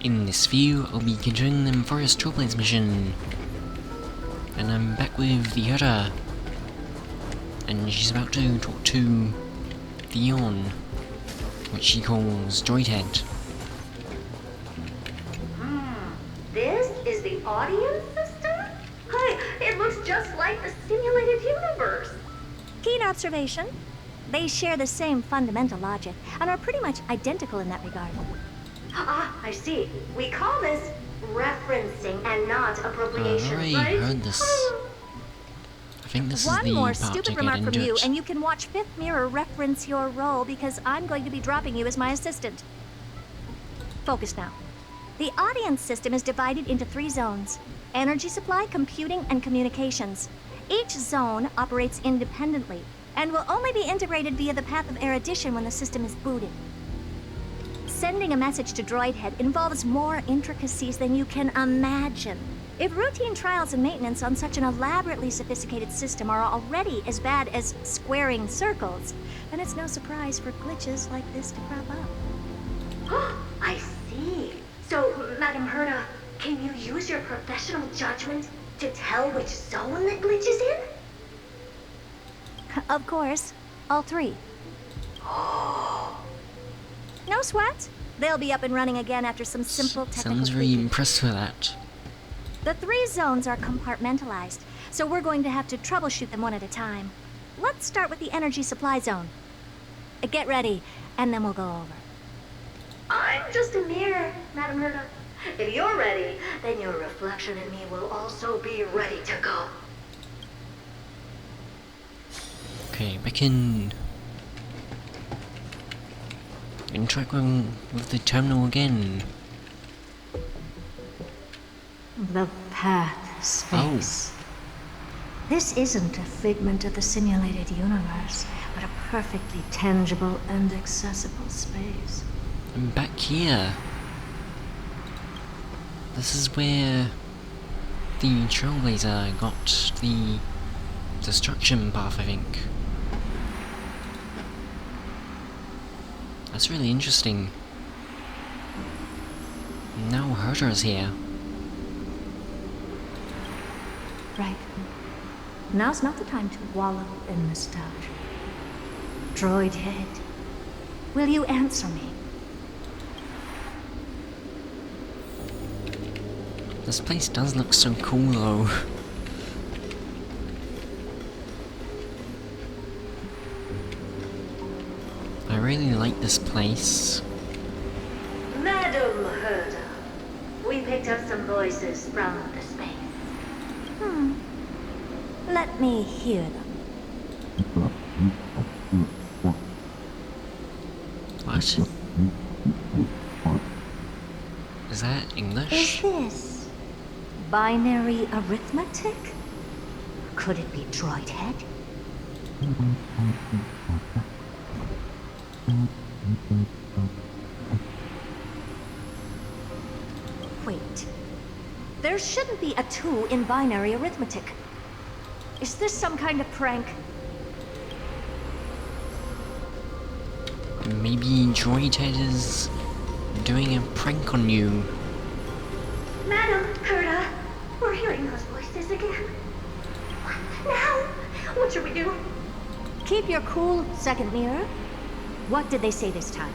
In this view, I'll be continuing the Amphoreus Trailblaze mission. And I'm back with the Herda. And she's about to talk to Theon, which she calls Droidhead. This is the audience system? Hi, it looks just like the simulated universe. Keen observation. They share the same fundamental logic and are pretty much identical in that regard. Ah, I see. We call this referencing and not appropriation, I right? heard this. I think this is One the more part stupid to get remark from into you, it. and you can watch Fifth Mirror reference your role because I'm going to be dropping you as my assistant. Focus now. The audience system is divided into 3 zones: energy supply, computing, and communications. Each zone operates independently and will only be integrated via the path of erudition when the system is booted. Sending a message to Droidhead involves more intricacies than you can imagine. If routine trials and maintenance on such an elaborately sophisticated system are already as bad as squaring circles, then it's no surprise for glitches like this to crop up. I see. So, Madam Herda, can you use your professional judgment to tell which zone the glitch is in? Of course, all 3. No sweat. They'll be up and running again after some simple technical Sounds very tweaking. impressed with that. The 3 zones are compartmentalized, so we're going to have to troubleshoot them one at a time. Let's start with the energy supply zone. Get ready, and then we'll go over. I'm just a mirror, Madam Herda. If you're ready, then your reflection in me will also be ready to go. Okay, back in. Interact with the terminal again. The path, space. This isn't a figment of the simulated universe, but a perfectly tangible and accessible space. I'm back here. This is where the Trailblazer got the destruction path, I think. That's really interesting. Now Herder's here. Right. Now's not the time to wallow in nostalgia. Droidhead, will you answer me? This place does look so cool though. I really like this place. Madam Herda, we picked up some voices from the space. Let me hear them. What? Is that Is English? this binary arithmetic? Could it be Droidhead? Wait. There shouldn't be a 2 in binary arithmetic. Is this some kind of prank? Maybe Droidhead is doing a prank on you. Madam Herda, we're hearing those voices again. What now? What should we do? Keep your cool, second mirror. What did they say this time?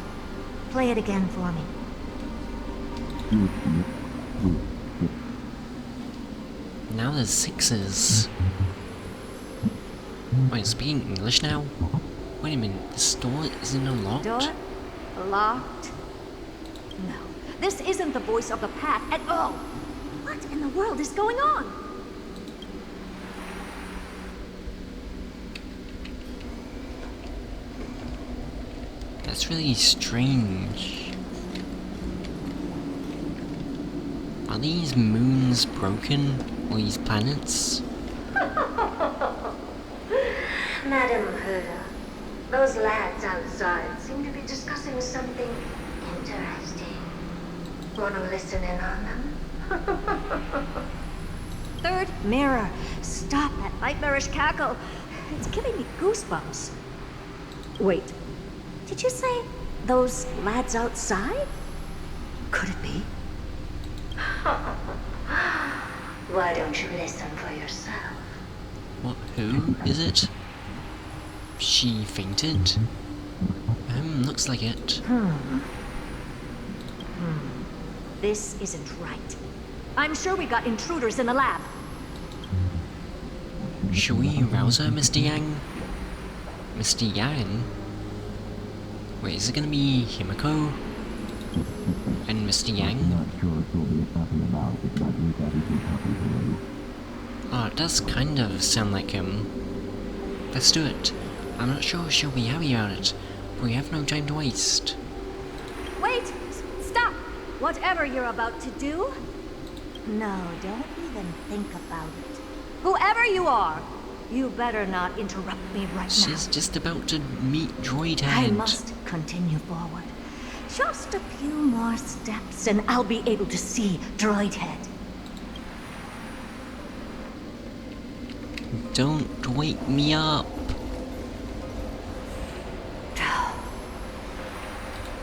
Play it again for me. Now there's 6s. Wait, speaking English now? Wait a minute, this door isn't unlocked? Door locked. No, this isn't the voice of the path at all. What in the world is going on? That's really strange. Are these moons broken? Or these planets? Madam Herda, those lads outside seem to be discussing something interesting. Wanna listen in on them? Third mirror, stop that nightmarish cackle. It's giving me goosebumps. Wait, did you say those lads outside? Could it be? Why don't you listen for yourself? What? Who is it? She fainted? Looks like it. This isn't right. I'm sure we got intruders in the lab. Should we rouse her, Mr. Yang? Mr. Yang? Wait, is it gonna be Himiko? And Mr. Yang? Oh, it does kind of sound like him. Let's do it. I'm not sure she'll be happy about it. We have no time to waste. Wait! Stop! Whatever you're about to do, No, don't even think about it. whoever you are, you better not interrupt me right She's just about to meet Droid now. I Head. must continue forward. Just a few more steps and I'll be able to see Droid Head. Don't wake me up.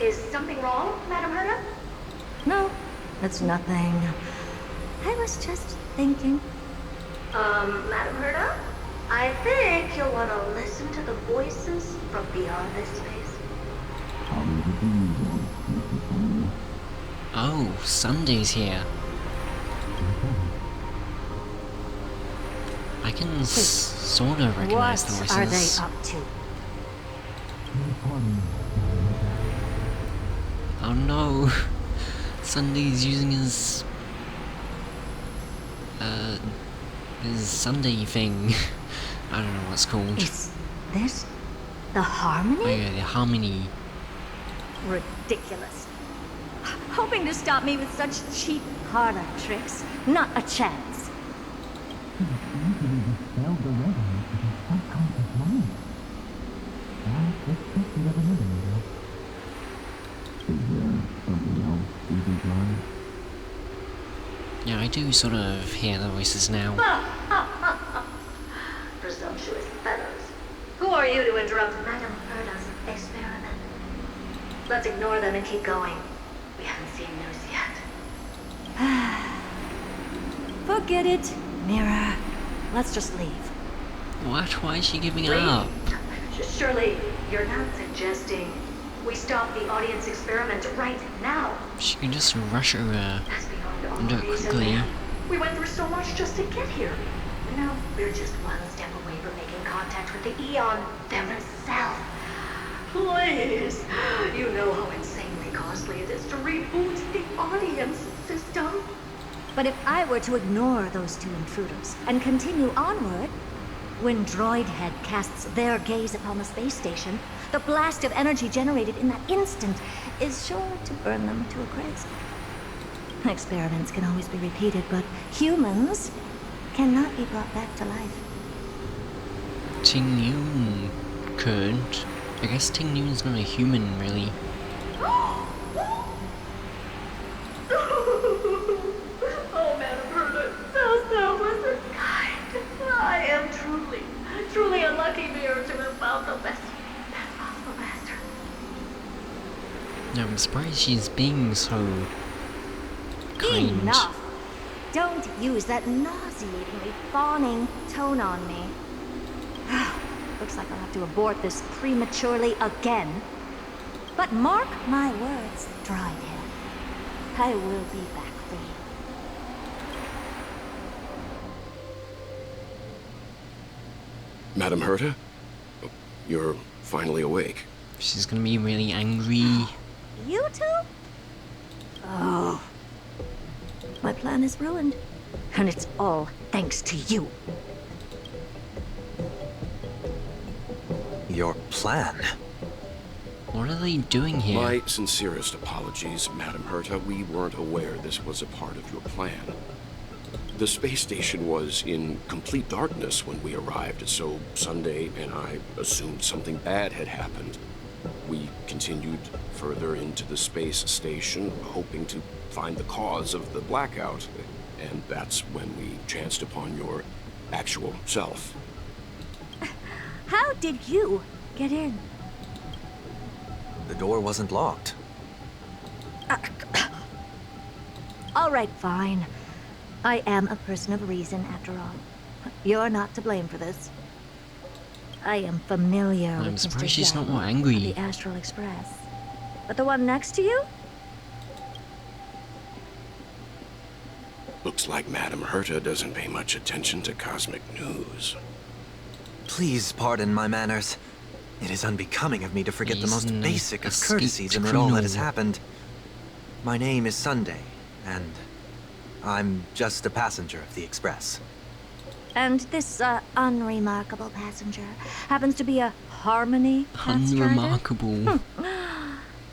Is something wrong, Madam Herta? No, that's nothing. I was just thinking. Madam Herta? I think you'll want to listen to the voices from beyond this space. Oh, Sunday's here. I can sort of recognize the What voices. are they up to? Oh no! Sunday's using his Sunday thing. I don't know what it's called. Is this the Oh harmony? yeah, the harmony. ridiculous. Hoping to stop me with such cheap parlor tricks. Not a chance. Yeah, I do sort of hear the voices now. Presumptuous fellows. Who are you to interrupt Madam Herta's experiment? Let's ignore them and keep going. We haven't seen news yet. Forget it. Mirror, let's just leave. What? Why is she giving Wait. up? Surely you're not suggesting we stop the audience experiment right now? She can just rush over. That's beyond all Do it reason, quickly. man. We went through so much just to get here. Now we're just one step away from making contact with the Eon themselves. Please, you know how insanely costly it is to reboot the audience system. But if I were to ignore those two intruders and continue onward, when Droid Head casts their gaze upon the space station, the blast of energy generated in that instant is sure to burn them to a crisp. Experiments can always be repeated, but humans cannot be brought back to life. Ting Yun could. I guess Ting Yun's not a human, really. Oh, Madam Herta, so selfless and kind. I am truly a lucky mirror to have found the best possible master. No, I'm surprised she's being so kind. Enough! Don't use that nauseatingly fawning tone on me. Looks like I'll have to abort this prematurely again. But mark my words, Droid Head. I will be back for you. Madam Herta? You're finally awake. She's gonna be really angry. You two? Oh. My plan is ruined. And it's all thanks to you. Your plan? What are they doing here? My sincerest apologies, Madam Herta. We weren't aware this was a part of your plan. The space station was in complete darkness when we arrived, so Sunday and I assumed something bad had happened. We continued further into the space station, hoping to find the cause of the blackout. And that's when we chanced upon your actual self. How did you get in? The door wasn't locked. All right, fine. I am a person of reason, after all. You're not to blame for this. I am familiar I'm with surprised Mr. she's not Zhao more of angry. the Astral Express. But the one next to you? Looks like Madame Herta doesn't pay much attention to cosmic news. Please pardon my manners. It is unbecoming of me to forget the He's most an basic of escaped courtesies amid all that has criminal. happened. My name is Sunday, and I'm just a passenger of the Express. And this, unremarkable passenger happens to be a Harmony pass driver? Unremarkable.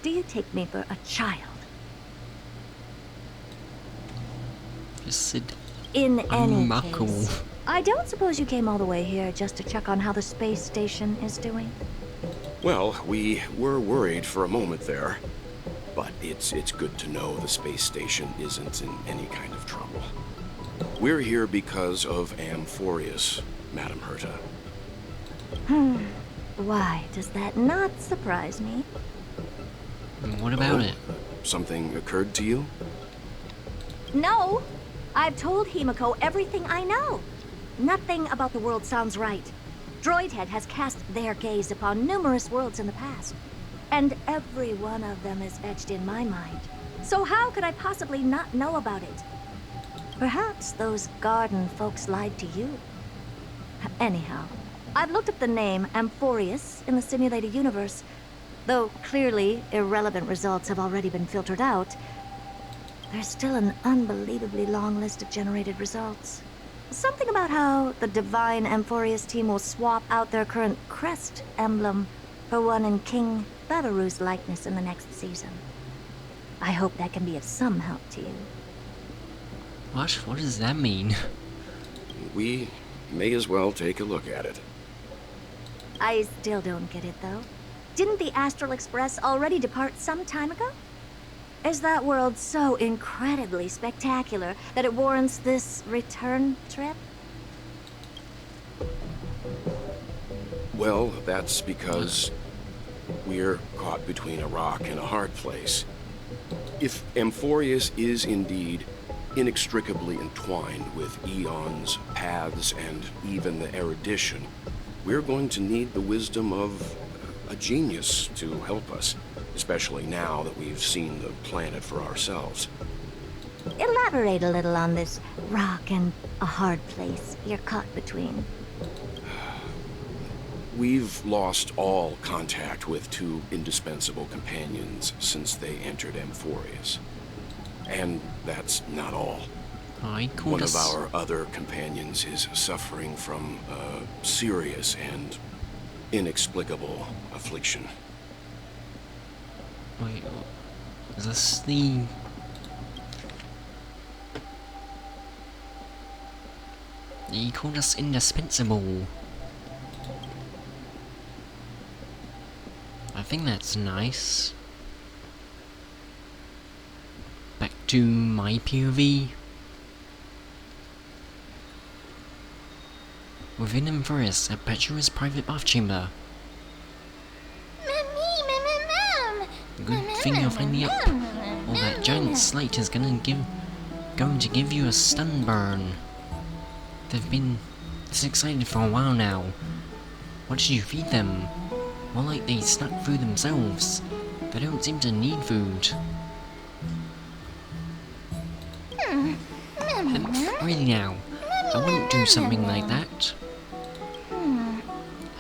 Do you take me for a child? Just said In any unremarkable. case, I don't suppose you came all the way here just to check on how the space station is doing? Well, we were worried for a moment there, but it's good to know the space station isn't in any kind of trouble. We're here because of Amphoreus, Madame Herta. Why does that not surprise me? What about it? Something occurred to you? No! I've told Himiko everything I know. Nothing about the world sounds right. Droidhead has cast their gaze upon numerous worlds in the past, and every one of them is etched in my mind. So how could I possibly not know about it? Perhaps those garden folks lied to you. Anyhow, I've looked up the name Amphoreus in the simulated universe. Though clearly irrelevant results have already been filtered out, there's still an unbelievably long list of generated results. Something about how the divine Amphoreus team will swap out their current crest emblem for one in King Babaru's likeness in the next season. I hope that can be of some help to you. What? What does that mean? We may as well take a look at it. I still don't get it, though. Didn't the Astral Express already depart some time ago? Is that world so incredibly spectacular that it warrants this return trip? Well, that's because we're caught between a rock and a hard place. If Amphoreus is indeed inextricably entwined with eons, paths, and even the erudition, we're going to need the wisdom of a genius to help us, especially now that we've seen the planet for ourselves. Elaborate a little on this rock and a hard place you're caught between. We've lost all contact with two indispensable companions since they entered Amphoreus. And that's not all. I called One us. of our other companions is suffering from a serious and inexplicable affliction. Wait, is this the... He called us indispensable. I think that's nice. Back to my POV. Within Amphoreus, at Patchsoka's private bath chamber. Good thing you're finally up, or that giant slate is going to give you a stun burn. They've been this excited for a while now. What did you feed them? More like they snuck through themselves. They don't seem to need food. Really now, I wouldn't do something like that.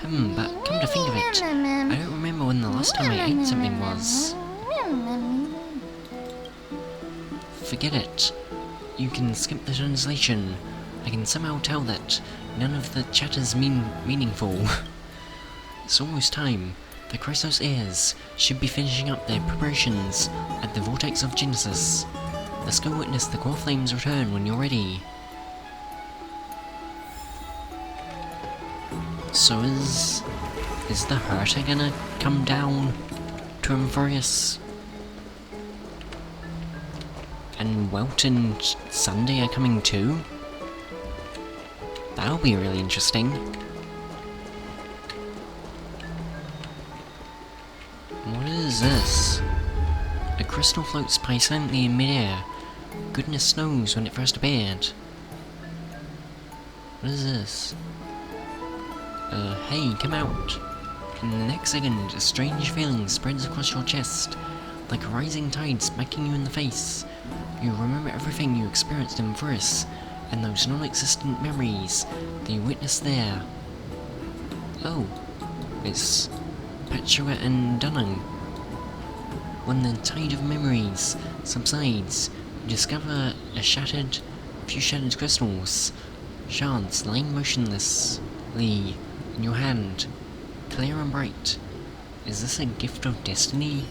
But come to think of it, I don't remember when the last time I ate something was. Forget it. You can skip the translation. I can somehow tell that none of the chatter's meaningful. It's almost time. The Chrysos heirs should be finishing up their preparations at the Vortex of Genesis. Let's go witness the core flames return when you're ready. So is the Herta gonna come down to Amphoreus? And Welt and Sunday are coming too? That'll be really interesting. What is this? A crystal floats by silently in midair, goodness knows when it first appeared. What is this? Hey, come out. In the next second, a strange feeling spreads across your chest, like a rising tide smacking you in the face. You remember everything you experienced in Amphoreus, and those non-existent memories that you witnessed there. Oh, it's Patchsoka and Dunham. When the tide of memories subsides, you discover a few shattered crystals, shards lying motionlessly in your hand, clear and bright. Is this a gift of destiny?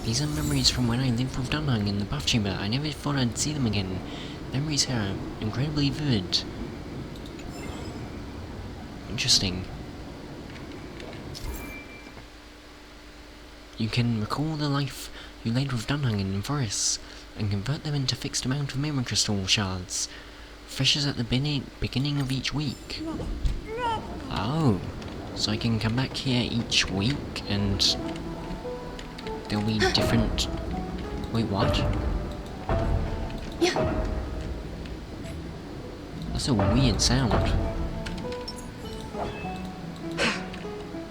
These are memories from when I lived with Dunham in the bath chamber. I never thought I'd see them again. Memories here are incredibly vivid. Interesting. You can recall the life you led with Dunham in Amphoreus, and convert them into fixed amount of memory crystal shards. Fishes at the beginning of each week. Oh, so I can come back here each week and there'll be different... Wait, what? Yeah. That's a weird sound.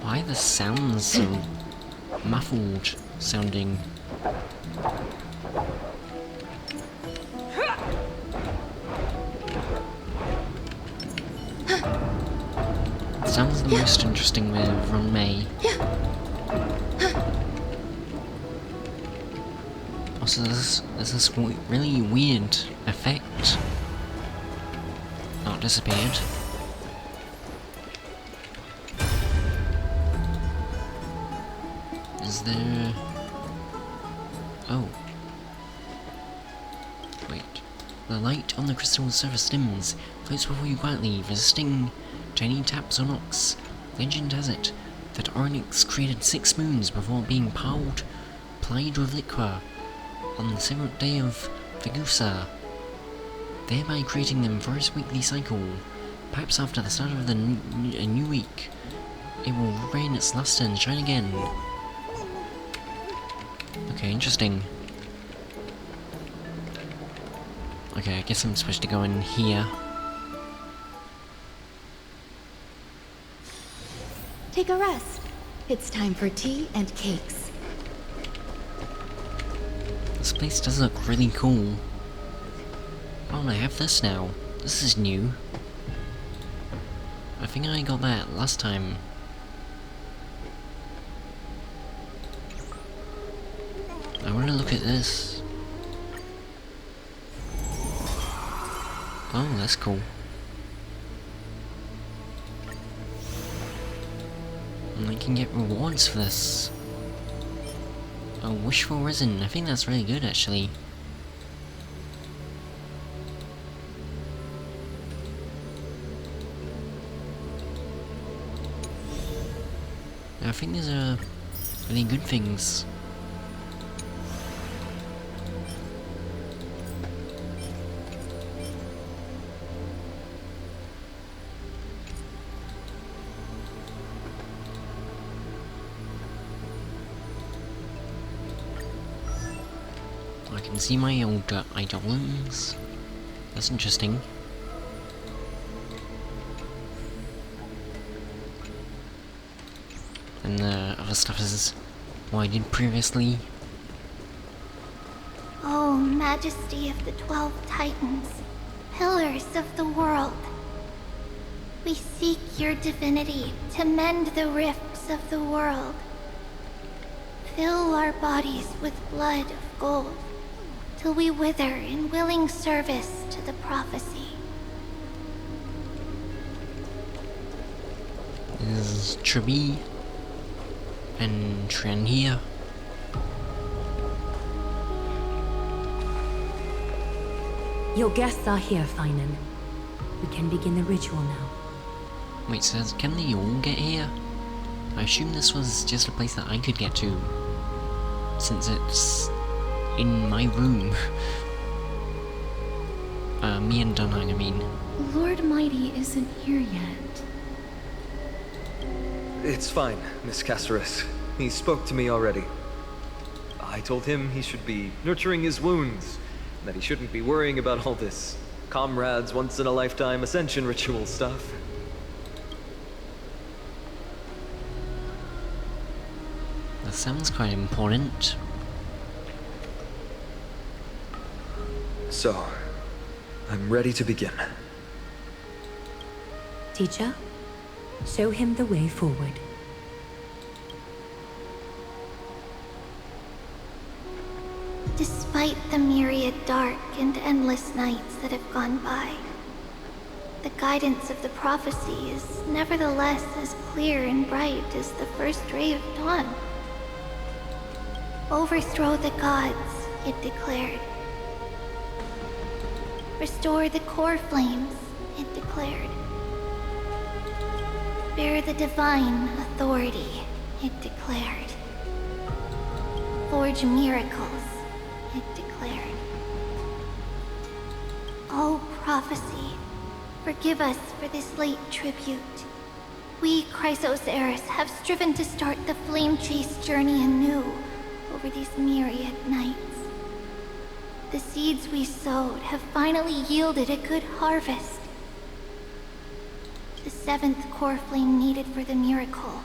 Why are the sounds so muffled sounding? Sounds the most interesting with Ron May. Also, there's this really weird effect. Oh, it disappeared. Is there... Oh. Wait. The light on the crystal's surface dims, floats before you quietly, resisting to any taps or knocks. Legend has it that Onyx created 6 moons before being plied with liquor on the 7th day of Vegusa, thereby creating them for its weekly cycle. Perhaps after the start of a new week, it will regain its luster and shine again. Okay, interesting. Okay, I guess I'm supposed to go in here. Take a rest. It's time for tea and cakes. This place does look really cool. Oh, and I have this now. This is new. I think I got that last time. I want to look at this. Oh, that's cool. And I can get rewards for this. A wishful resin. I think that's really good, actually. I think these are really good things. I can see my old eidolons. That's interesting. And the other stuff is what I did previously. O Majesty of the 12 Titans, pillars of the world, we seek your divinity to mend the rifts of the world. Fill our bodies with blood of gold, till we wither in willing service to the prophecy. There's Trebi and Tren here. Your guests are here, Finan. We can begin the ritual now. Wait, so can they all get here? I assume this was just a place that I could get to, since it's in my room. Me and Dunhang, I mean. Lord Mighty isn't here yet. It's fine, Miss Caceres. He spoke to me already. I told him he should be nurturing his wounds that he shouldn't be worrying about all this comrades once-in-a-lifetime ascension ritual stuff. That sounds quite important. So, I'm ready to begin. Teacher, show him the way forward. Despite the myriad dark and endless nights that have gone by, the guidance of the prophecy is nevertheless as clear and bright as the first ray of dawn. Overthrow the gods, it declared. Restore the core flames, it declared. Bear the divine authority, it declared. Forge miracles, it declared. O prophecy, forgive us for this late tribute. We, Chrysos heirs, have striven to start the flame chase journey anew over these myriad nights. The seeds we sowed have finally yielded a good harvest. The seventh core flame needed for the miracle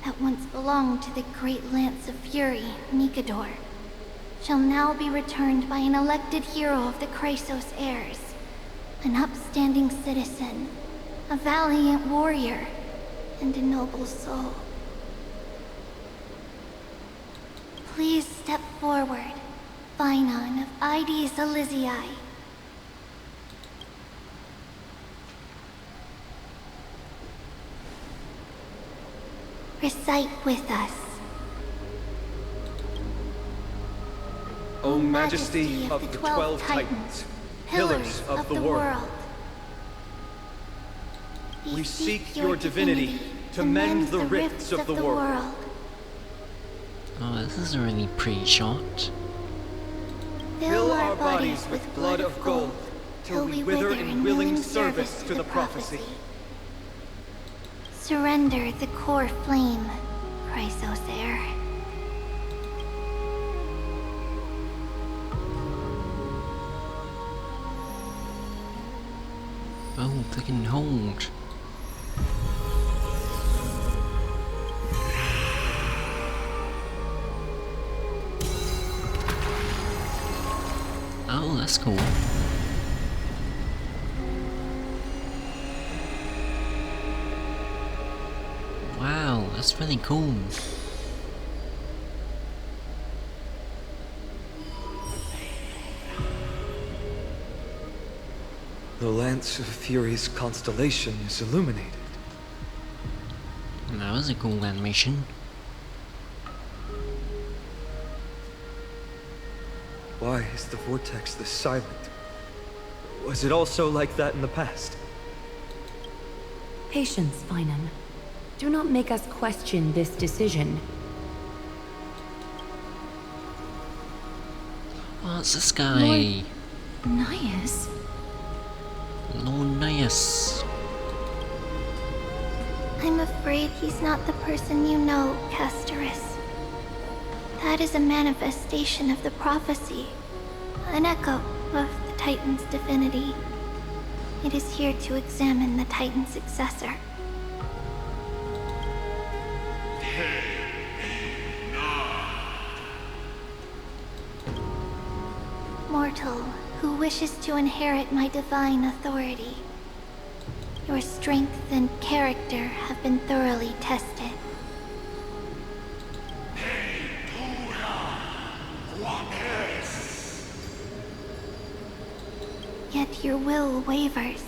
that once belonged to the great Lance of Fury, Nikador, shall now be returned by an elected hero of the Chrysos heirs, an upstanding citizen, a valiant warrior, and a noble soul. Please step forward, Phainon of Ides Elysiae. Recite with us. O Majesty of the 12 Titans, pillars of the world, we seek your divinity to mend the rifts of the world. Oh, this is a really pretty shot. Fill our bodies with blood of gold, till we wither in willing service to the prophecy. Surrender the core flame, Chrysos heir. Oh, click and hold. Oh, that's cool. Wow, that's really cool. The Lance of Fury's constellation is illuminated. That was a cool animation. Why is the vortex this silent? Was it also like that in the past? Patience, Phainon. Do not make us question this decision. Oh, it's this guy. Nias? Lord Nias. I'm afraid he's not the person you know, Castorus. That is a manifestation of the prophecy, an echo of the Titan's divinity. It is here to examine the Titan's successor. Mortal, who wishes to inherit my divine authority. Your strength and character have been thoroughly tested. Yet your will wavers.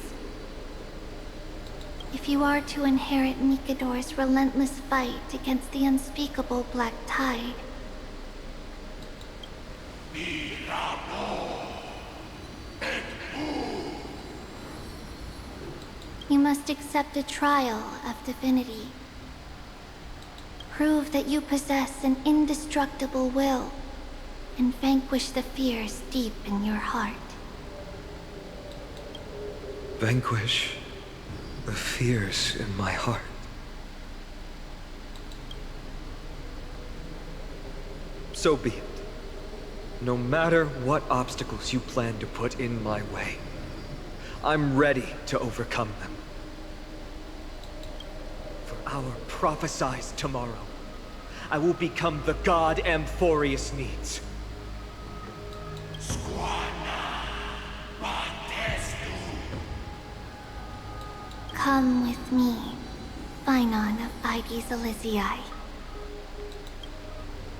If you are to inherit Nikador's relentless fight against the unspeakable Black Tide, you must accept a trial of divinity. Prove that you possess an indestructible will and vanquish the fears deep in your heart. Vanquish the fears in my heart. So be it. No matter what obstacles you plan to put in my way, I'm ready to overcome them. For our prophesized tomorrow, I will become the god Amphoreus needs. Come with me, Phainon of Aegis Elysiae.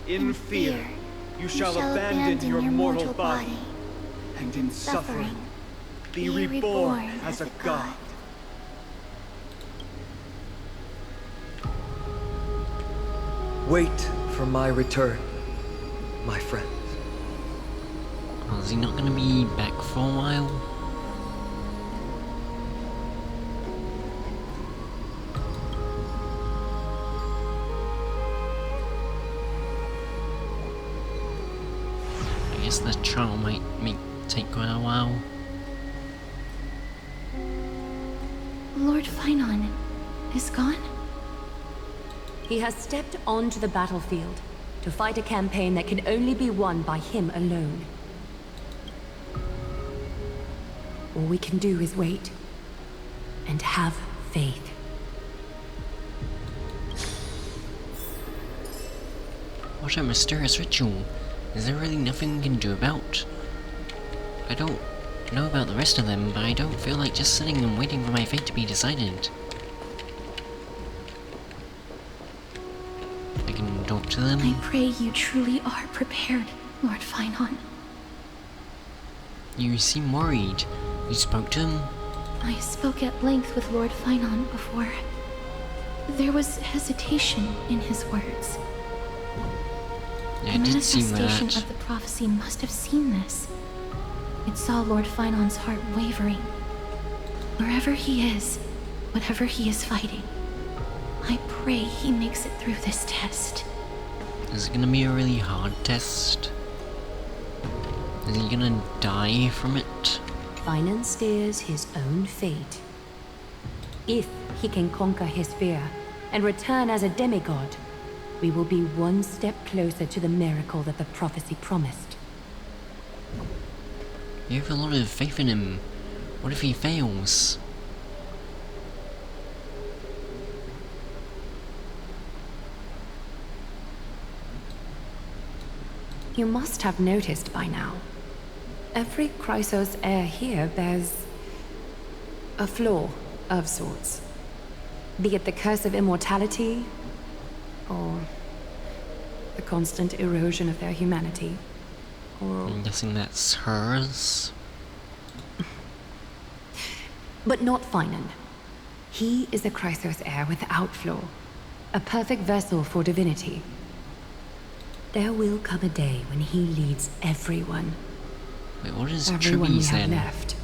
In fear, you shall abandon your mortal body, and in suffering, be reborn as a god. Wait for my return, my friends. Well, is he not going to be back for a while? I guess the trial might take quite a while. Lord Phainon is gone? He has stepped onto the battlefield to fight a campaign that can only be won by him alone. All we can do is wait and have faith. What a mysterious ritual. Is there really nothing we can do about? I don't know about the rest of them, but I don't feel like just sitting and waiting for my fate to be decided. I can talk to them. I pray you truly are prepared, Lord Phainon. You seem worried. You spoke to him? I spoke at length with Lord Phainon before. There was hesitation in his words. Yeah, it did seem The manifestation that. of the prophecy must have seen this. It saw Lord Phainon's heart wavering. Wherever he is, whatever he is fighting, I pray he makes it through this test. Is it gonna be a really hard test? Is he gonna die from it? Phainon steers his own fate. If he can conquer his fear and return as a demigod, we will be one step closer to the miracle that the prophecy promised. You have a lot of faith in him. What if he fails? You must have noticed by now. Every Chrysos heir here bears a flaw of sorts. Be it the curse of immortality, or the constant erosion of their humanity, or... I'm guessing that's hers. But not Phainon. He is a Chrysos heir without flaw, a perfect vessel for divinity. There will come a day when he leads everyone. Wait, what is Everyone we Tribes have then? left,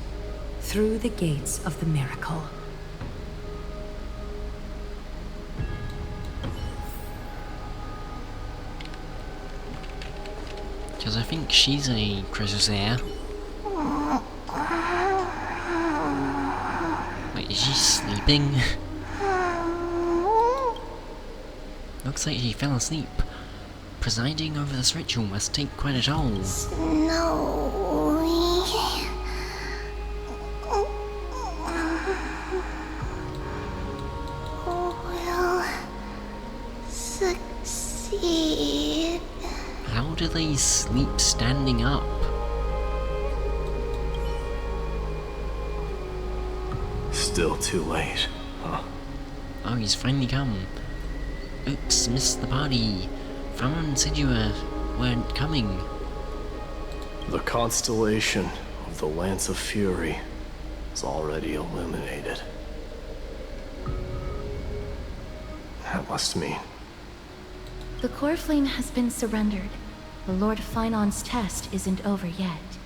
through the gates of the miracle. Because I think she's a Chrysos heir. Wait, is she sleeping? Looks like she fell asleep. Presiding over this ritual must take quite a toll. Will succeed. How do they sleep standing up? Still too late, huh? Oh, he's finally come. Oops, missed the party. Phainon said you weren't coming. The constellation of the Lance of Fury is already illuminated. That must mean... The core flame has been surrendered. The Lord Phainon's test isn't over yet.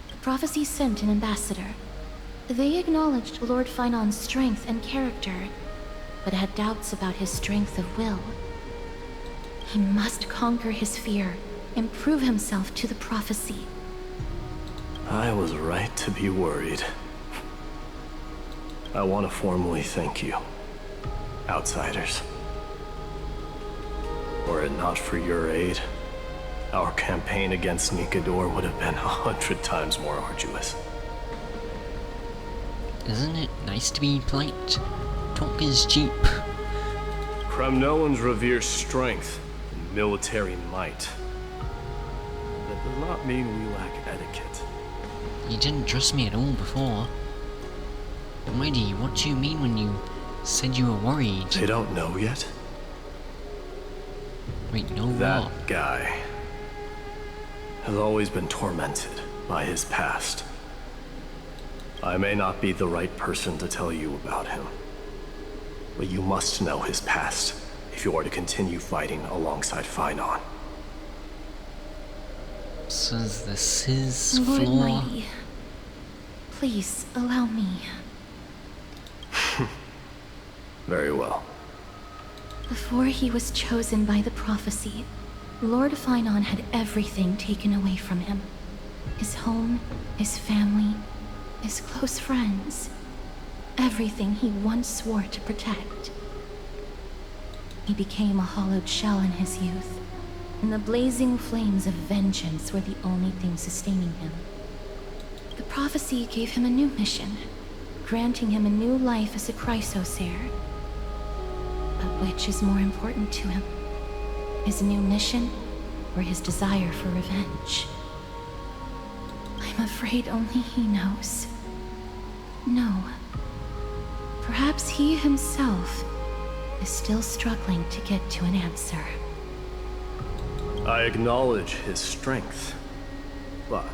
The prophecy sent an ambassador. They acknowledged Lord Phainon's strength and character, but had doubts about his strength of will. He must conquer his fear and prove himself to the prophecy. I was right to be worried. I want to formally thank you, outsiders. Were it not for your aid, our campaign against Nikador would have been 100 times more arduous. Isn't it nice to be polite? Talk is cheap. Kremnoans revere strength and military might. That does not mean we lack etiquette. You didn't trust me at all before. Mighty, what do you mean when you said you were worried? They don't know yet? Wait, no, that what? guy has always been tormented by his past. I may not be the right person to tell you about him, but you must know his past if you are to continue fighting alongside Finon. So this is Lord flaw? Mighty, please allow me. Very well. Before he was chosen by the prophecy, Lord Finon had everything taken away from him. His home, his family, his close friends. Everything he once swore to protect. He became a hollowed shell in his youth, and the blazing flames of vengeance were the only thing sustaining him. The prophecy gave him a new mission, granting him a new life as a Chrysos heir. But which is more important to him? His new mission, or his desire for revenge? I'm afraid only he knows. No. Perhaps he himself is still struggling to get to an answer. I acknowledge his strength, but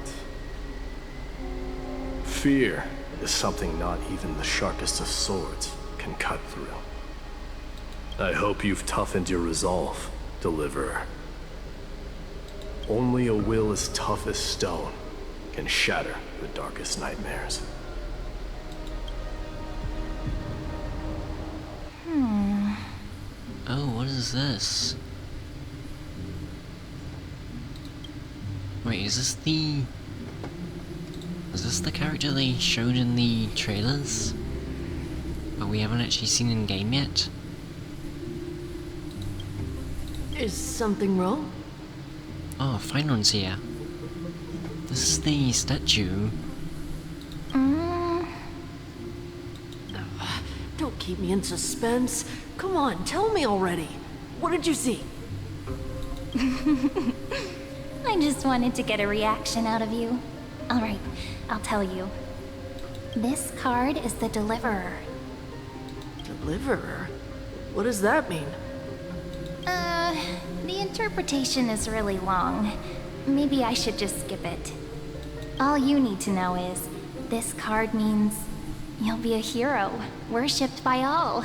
fear is something not even the sharpest of swords can cut through. I hope you've toughened your resolve, Deliverer. Only a will as tough as stone can shatter the darkest nightmares. Oh, what is this? Wait, is this the character they showed in the trailers? But we haven't actually seen in game yet? Is something wrong? Oh, Finon's here. This is the statue. Don't keep me in suspense. Come on, tell me already. What did you see? I just wanted to get a reaction out of you. Alright, I'll tell you. This card is the Deliverer. Deliverer? What does that mean? The interpretation is really long. Maybe I should just skip it. All you need to know is, this card means you'll be a hero, worshipped by all.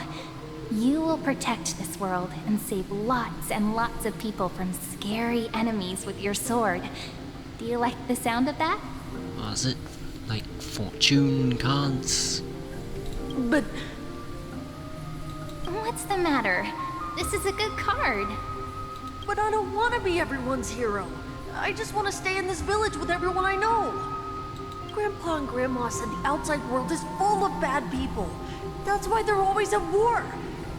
You will protect this world and save lots and lots of people from scary enemies with your sword. Do you like the sound of that? Oh, is it like fortune cards? But what's the matter? This is a good card. But I don't want to be everyone's hero. I just want to stay in this village with everyone I know. Grandpa and Grandma said the outside world is full of bad people. That's why they're always at war.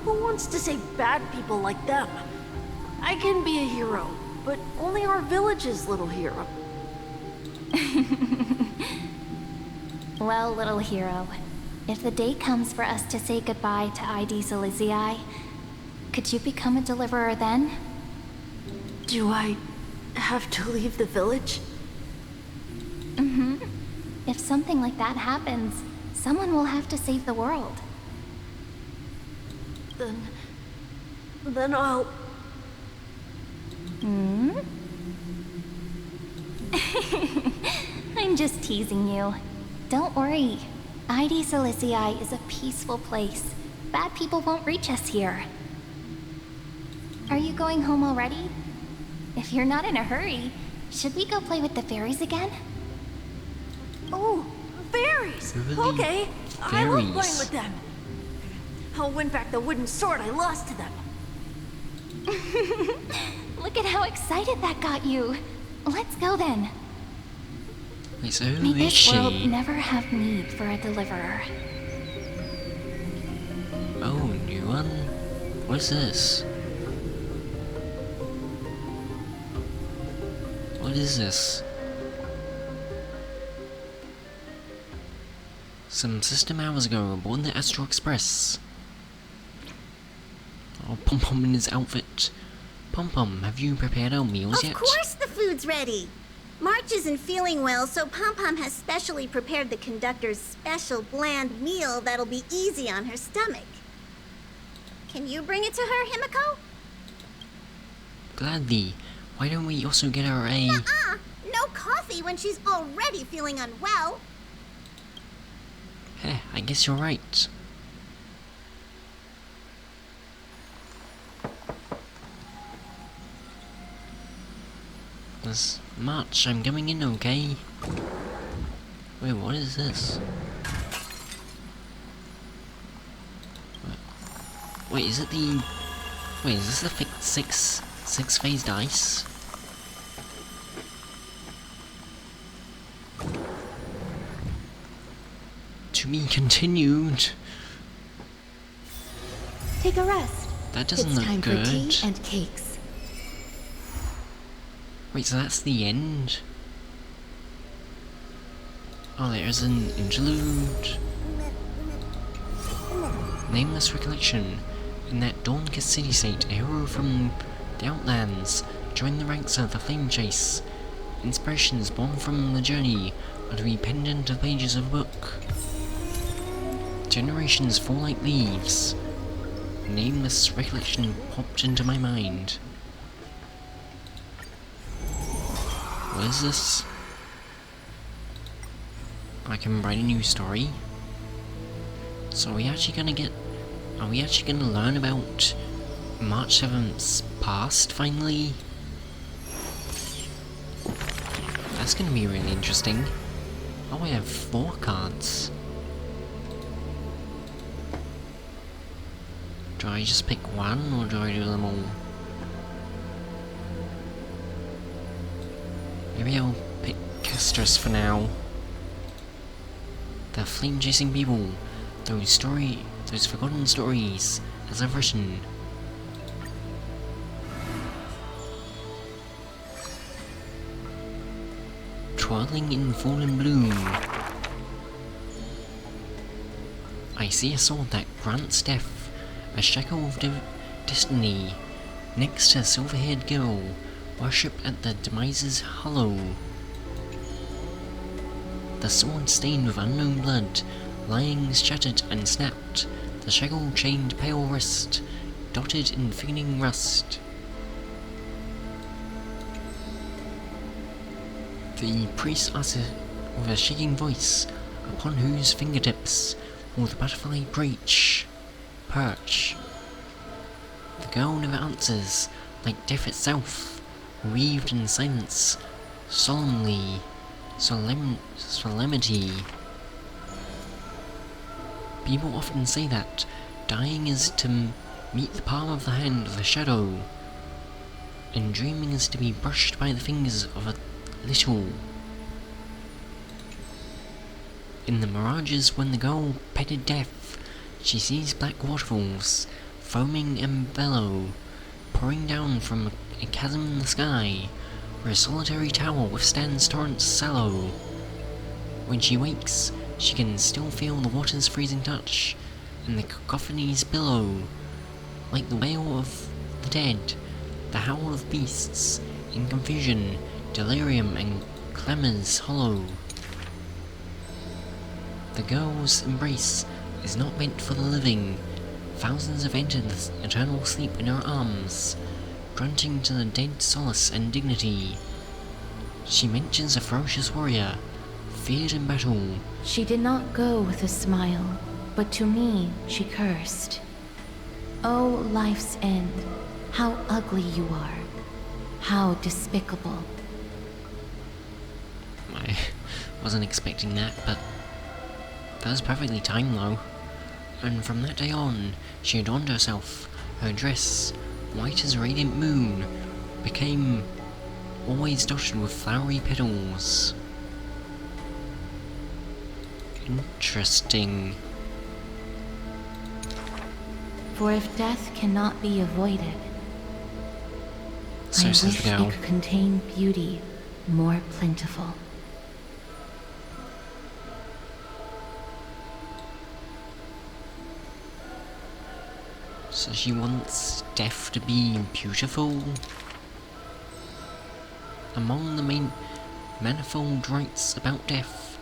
Who wants to save bad people like them? I can be a hero, but only our village's little hero. Well, little hero, if the day comes for us to say goodbye to ID Silizii, could you become a deliverer then? Do I have to leave the village? Mm-hmm. If something like that happens, someone will have to save the world. Then I'll... Hmm? I'm just teasing you. Don't worry. ID Silizii is a peaceful place. Bad people won't reach us here. Are you going home already? If you're not in a hurry, should we go play with the fairies again? Oh, fairies! Really? Okay, I love playing with them. I'll win back the wooden sword I lost to them. Look at how excited that got you. Let's go then. Wait, so who May is this she? world never have need for a deliverer. Oh, new one? What's this? What is this? Some system hours ago, aboard the Astral Express. Oh, Pom-Pom in his outfit. Pom-Pom, have you prepared our meals yet? Of course the food's ready! March isn't feeling well, so Pom-Pom has specially prepared the conductor's special bland meal that'll be easy on her stomach. Can you bring it to her, Himiko? Gladly. Why don't we also get her a... Nuh-uh! No coffee when she's already feeling unwell! Heh, I guess you're right. March, I'm coming in, okay? Wait, what is this? Wait, is it the... Wait, is this the six-phase dice? To be continued. Take a rest. That doesn't it's look time good. For tea and cakes. Wait, so that's the end? Oh, there's an interlude. Nameless recollection. In that dawn-kissed city-state, a hero from the Outlands joined the ranks of the Flame Chase. Inspirations born from the journey are to be penned into the pages of a book. Generations fall like leaves. A nameless recollection popped into my mind. What is this? I can write a new story. So are we actually gonna learn about March 7th's past finally? That's gonna be really interesting. Oh, I have 4 cards. Do I just pick one, or do I do them all? Maybe I'll pick Castris for now. The flame-chasing people, those forgotten stories, as I've written. Twirling in fallen bloom. I see a sword that grants death, a shackle of destiny, next to a silver-haired girl, worship at the demise's hollow. The sword stained with unknown blood, lying shattered and snapped, the shackle chained pale wrist, dotted in fading rust. The priest asks with a shaking voice, upon whose fingertips will the butterfly perch. The girl never answers, like death itself, weaved in silence, solemnity. People often say that dying is to meet the palm of the hand of the shadow, and dreaming is to be brushed by the fingers of a little. In the mirages when the girl petted death, she sees black waterfalls, foaming and bellow, pouring down from a chasm in the sky, where a solitary tower withstands torrents sallow. When she wakes, she can still feel the water's freezing touch, and the cacophonies billow, like the wail of the dead, the howl of beasts, in confusion, delirium and clamors hollow. The girl's embrace is not meant for the living. Thousands have entered this eternal sleep in her arms, grunting to the dead solace and dignity. She mentions a ferocious warrior, feared in battle. She did not go with a smile, but to me she cursed. Oh, life's end, how ugly you are, how despicable. I wasn't expecting that, but that was perfectly timed though. And from that day on, she adorned herself. Her dress, white as a radiant moon, became always dotted with flowery petals. Interesting. For if death cannot be avoided, So I says wish the girl. it could contain beauty more plentiful. So she wants death to be beautiful? Among the main manifold rites about death,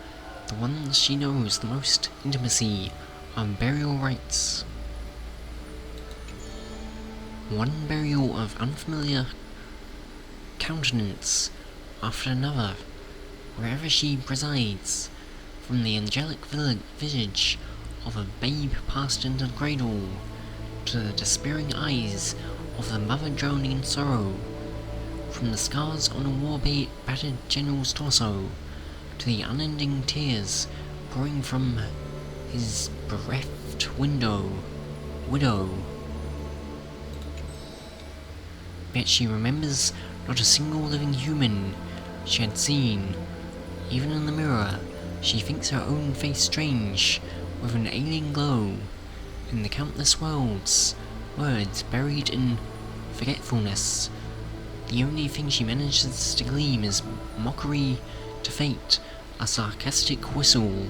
the ones she knows the most intimacy are burial rites. One burial of unfamiliar countenance after another, wherever she presides, from the angelic visage of a babe passed into the cradle, to the despairing eyes of the mother drowning in sorrow, from the scars on a war-battered general's torso, to the unending tears pouring from his bereft widow. Yet she remembers not a single living human she had seen. Even in the mirror, she thinks her own face strange, with an alien glow, in the countless words buried in forgetfulness. The only thing she manages to glean is mockery to fate, a sarcastic whistle.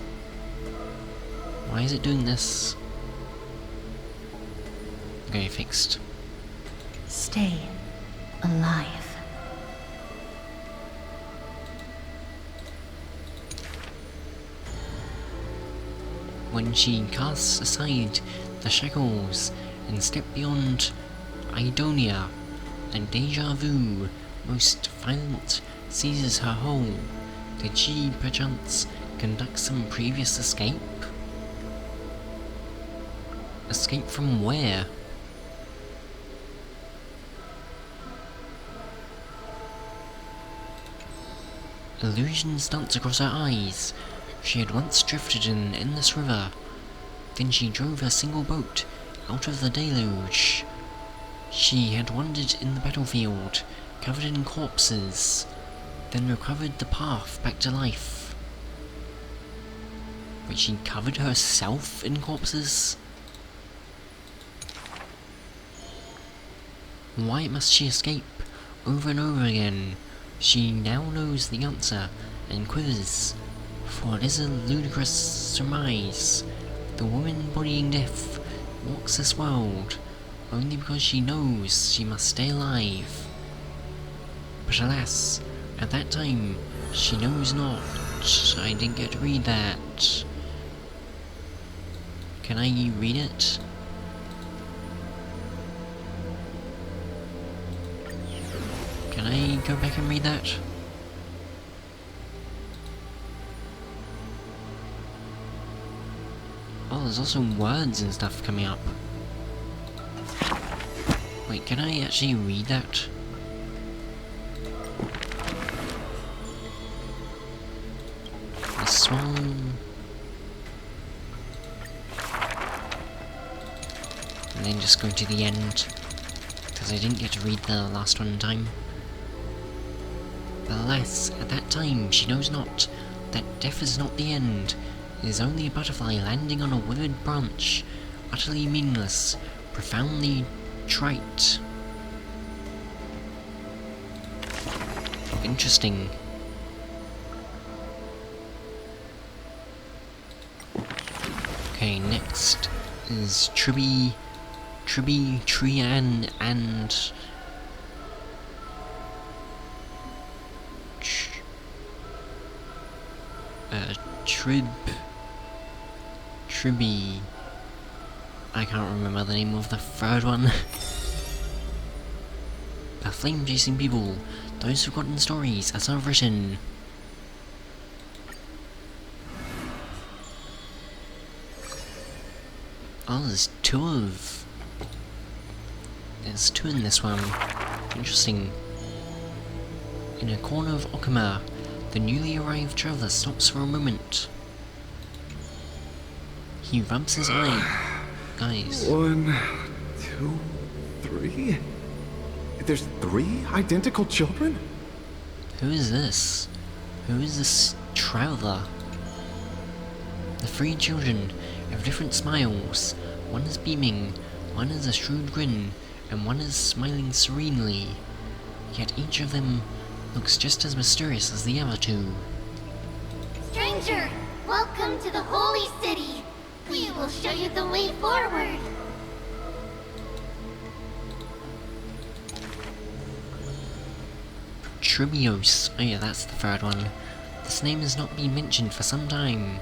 Why is it doing this? Okay, fixed. Stay alive. When she casts aside the shackles and step beyond Idonia, and deja vu, most violent, seizes her whole, did she perchance conduct some previous escape? Escape from where? Illusions dance across her eyes. She had once drifted in an endless river. Then she drove her single boat out of the deluge. She had wandered in the battlefield, covered in corpses, then recovered the path back to life. But she covered herself in corpses? Why must she escape over and over again? She now knows the answer and quivers, for it is a ludicrous surmise. The woman embodying death walks this world only because she knows she must stay alive. But alas, at that time, she knows not. I didn't get to read that. Can I read it? Can I go back and read that? Oh, there's also words and stuff coming up. Wait, can I actually read that? This one... and then just go to the end, because I didn't get to read the last one in time. But alas, at that time she knows not that death is not the end. It is only a butterfly landing on a withered branch, utterly meaningless, profoundly trite. Interesting. Okay, next is Trian and Tribby. I can't remember the name of the third one. The flame-chasing people, those forgotten stories as are written. Oh, there's two in this one. Interesting. In a corner of Okama, the newly arrived traveler stops for a moment. He rubs his eye. Guys. 1, 2, 3? There's 3 identical children? Who is this? Who is this traveler? The 3 children have different smiles. One is beaming, one has a shrewd grin, and one is smiling serenely. Yet each of them looks just as mysterious as the other two. Stranger, welcome to the Holy City. We will show you the way forward. Tribios. Oh yeah, that's the third one. This name has not been mentioned for some time.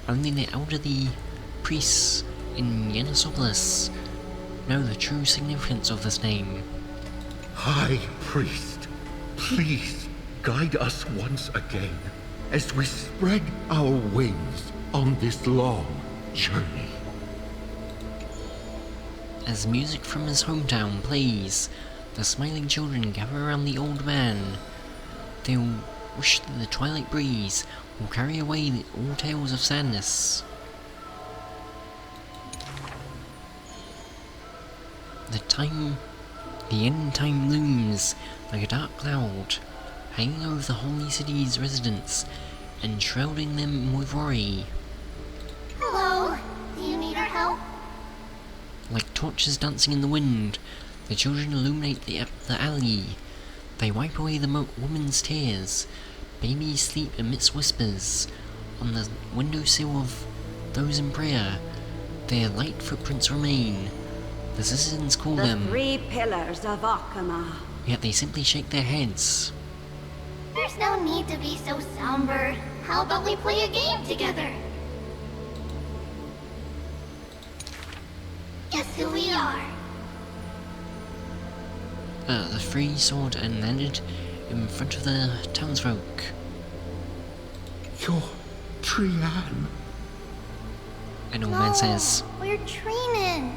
Only the elderly priests in Yenisopolis know the true significance of this name. High Priest, please guide us once again as we spread our wings on this long journey. As music from his hometown plays, the smiling children gather around the old man. They'll wish that the twilight breeze will carry away all tales of sadness. The end time looms like a dark cloud, hanging over the holy city's residents and shrouding them with worry. Hello, do you need our help? Like torches dancing in the wind, the children illuminate the alley. They wipe away the woman's tears. Babies sleep amidst whispers. On the windowsill of those in prayer, their light footprints remain. The citizens call them... The 3 pillars of Akama. Yet they simply shake their heads. There's no need to be so somber. How about we play a game together? Guess who we are? The 3 soared and landed in front of the townsfolk. You're Trian. An old man says, We're Trinin.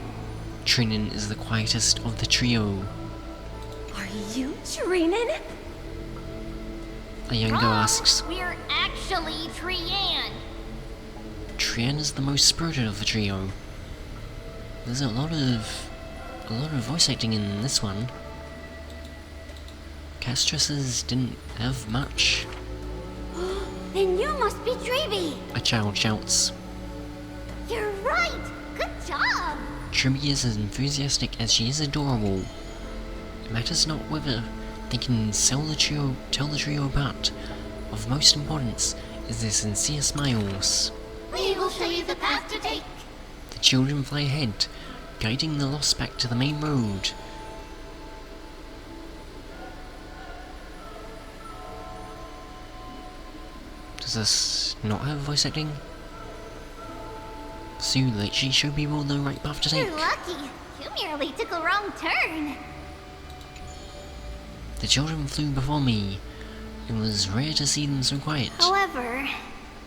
Trinin is the quietest of the trio. Are you Trinin? A young girl asks, We're actually Trian. Trian is the most spirited of the trio. There's a lot of voice acting in this one. Castresses didn't have much. Then you must be Trevi. A child shouts. You're right. Good job. Trevi is as enthusiastic as she is adorable. It matters not whether they can tell the trio apart. Of most importance is their sincere smiles. We will show you the path to take. The children fly ahead, guiding the lost back to the main road. Does this not have voice acting? Sue literally show people the right path to take. You're lucky. You merely took a wrong turn. The children flew before me. It was rare to see them so quiet. However,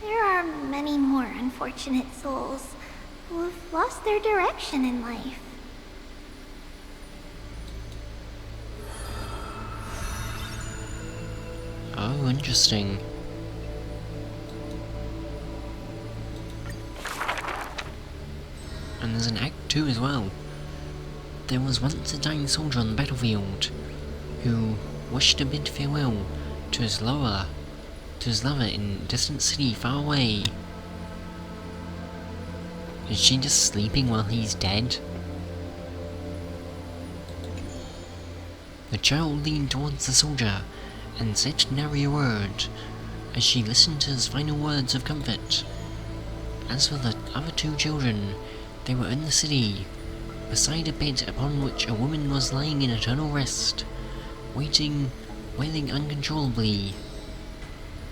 there are many more unfortunate souls who have lost their direction in life. Oh, interesting. And there's an Act 2 as well. There was once a dying soldier on the battlefield who wished to bid farewell to his lover in a distant city far away. Is she just sleeping while he's dead? The child leaned towards the soldier and said nary a word as she listened to his final words of comfort. As for the other 2 children, they were in the city, beside a bed upon which a woman was lying in eternal rest, wailing uncontrollably.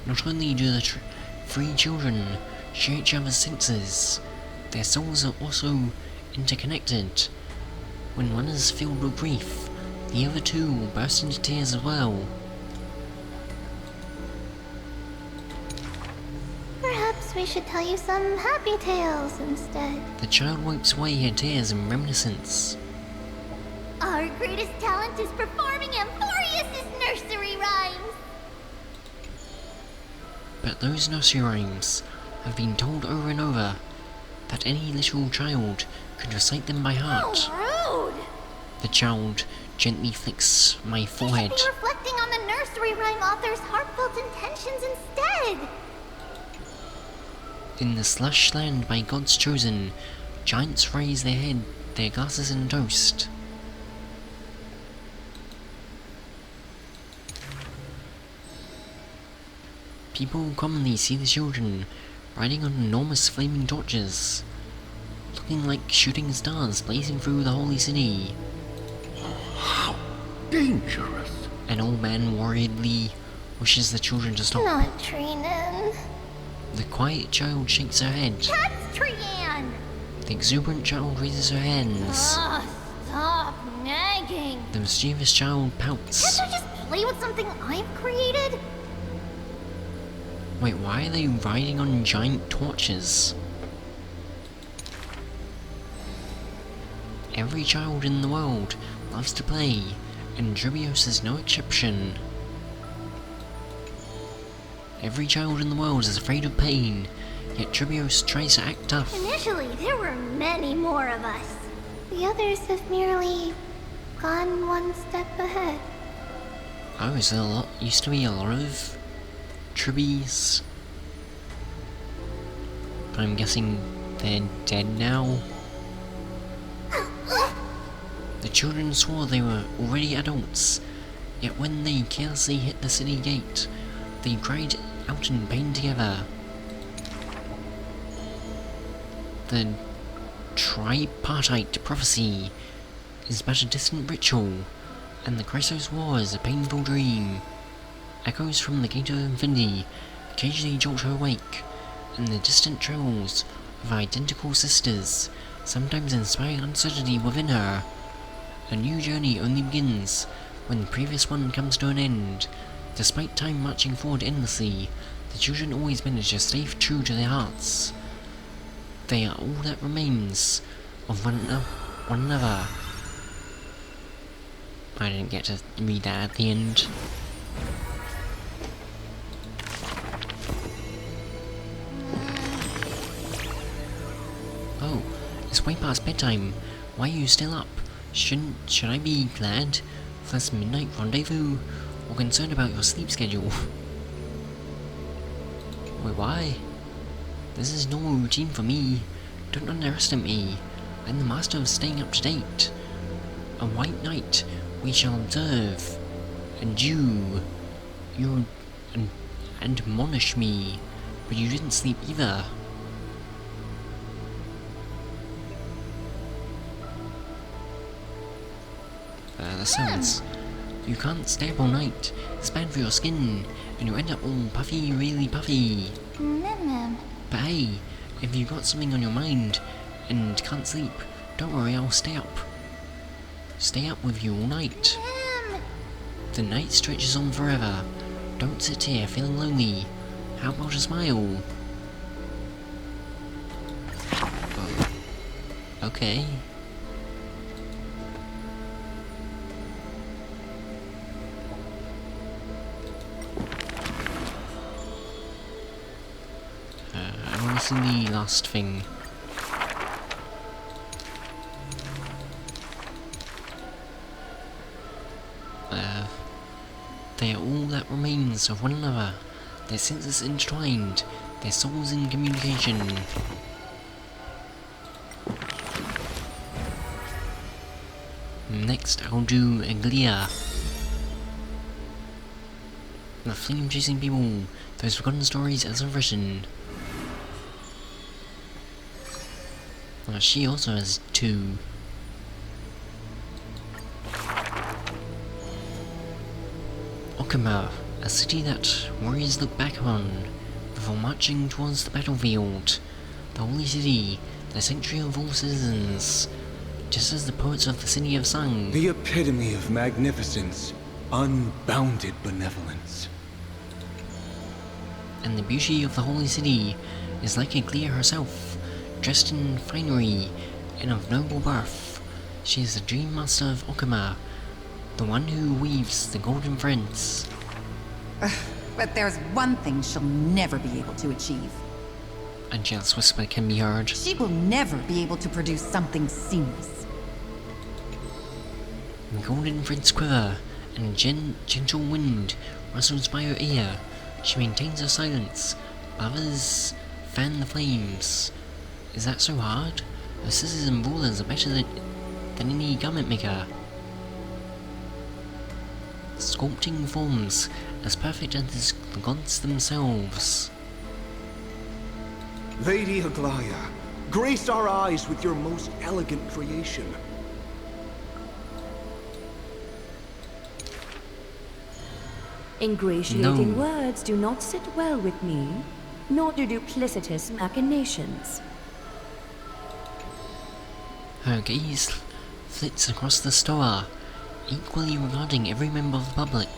Not only do the 3 children share each other's senses, their souls are also interconnected. When one is filled with grief, the other 2 will burst into tears as well. Perhaps we should tell you some happy tales instead. The child wipes away her tears in reminiscence. Our greatest talent is performing Amphoreus' nursery rhymes. But those nursery rhymes have been told over and over that any little child could recite them by heart. How rude! The child gently flicks my forehead. You should be reflecting on the nursery rhyme author's heartfelt intentions instead. In the slush land by gods chosen, giants raise their glasses in toast. People commonly see the children riding on enormous flaming torches, looking like shooting stars blazing through the holy city. How dangerous! An old man worriedly wishes the children to stop. Not Trinan. The quiet child shakes her head. That's Trian! The exuberant child raises her hands. Ugh, stop nagging. The mischievous child pouts. Can't you just play with something I've created? Wait, why are they riding on giant torches? Every child in the world loves to play, and Tribios is no exception. Every child in the world is afraid of pain, yet Tribios tries to act tough. Initially, there were many more of us. The others have merely gone one step ahead. Oh, is there used to be a lot of Tribbies? But I'm guessing they're dead now. The children swore they were already adults, yet when they carelessly hit the city gate, they cried out in pain together. The tripartite prophecy is but a distant ritual, and the Chrysos War is a painful dream. Echoes from the Gate of Infinity occasionally jolt her awake, and the distant trills of identical sisters sometimes inspire uncertainty within her. A new journey only begins when the previous one comes to an end. Despite time marching forward endlessly, the children always manage to stay true to their hearts. They are all that remains of one another. I didn't get to read that at the end. Oh, it's way past bedtime. Why are you still up? Should I be glad for this midnight rendezvous, or concerned about your sleep schedule? Wait, why? This is normal routine for me. Don't underestimate me. I'm the master of staying up to date. A white night we shall observe, and you admonish me, but you didn't sleep either. The sounds. You can't stay up all night. It's bad for your skin, and you end up all puffy, really puffy. But hey, if you've got something on your mind and can't sleep, don't worry, I'll stay up. Stay up with you all night. The night stretches on forever. Don't sit here feeling lonely. How about a smile? Oh. Okay. I want to see the last thing. They are all that remains of one another, their senses intertwined, their souls in communication. Next, I'll do Aglia. The flame-chasing people, those forgotten stories as of written. She also has two. Okima, a city that warriors look back on before marching towards the battlefield. The holy city, the sanctuary of all citizens, just as the poets of the city have sung. The epitome of magnificence, unbounded benevolence. And the beauty of the holy city is like Aglia herself, dressed in finery and of noble birth. She is the dream master of Okima, the one who weaves the golden threads. But there's one thing she'll never be able to achieve. A jealous whisper can be heard. She will never be able to produce something seamless. The golden threads quiver, and a gentle wind rustles by her ear. She maintains her silence. Others fan the flames. Is that so hard? Her scissors and rulers are better than any garment maker. Sculpting forms as perfect as the gods themselves. Lady Aglaya, grace our eyes with your most elegant creation. Ingratiating words do not sit well with me, nor do duplicitous machinations. Her gaze flits across the store, equally regarding every member of the public.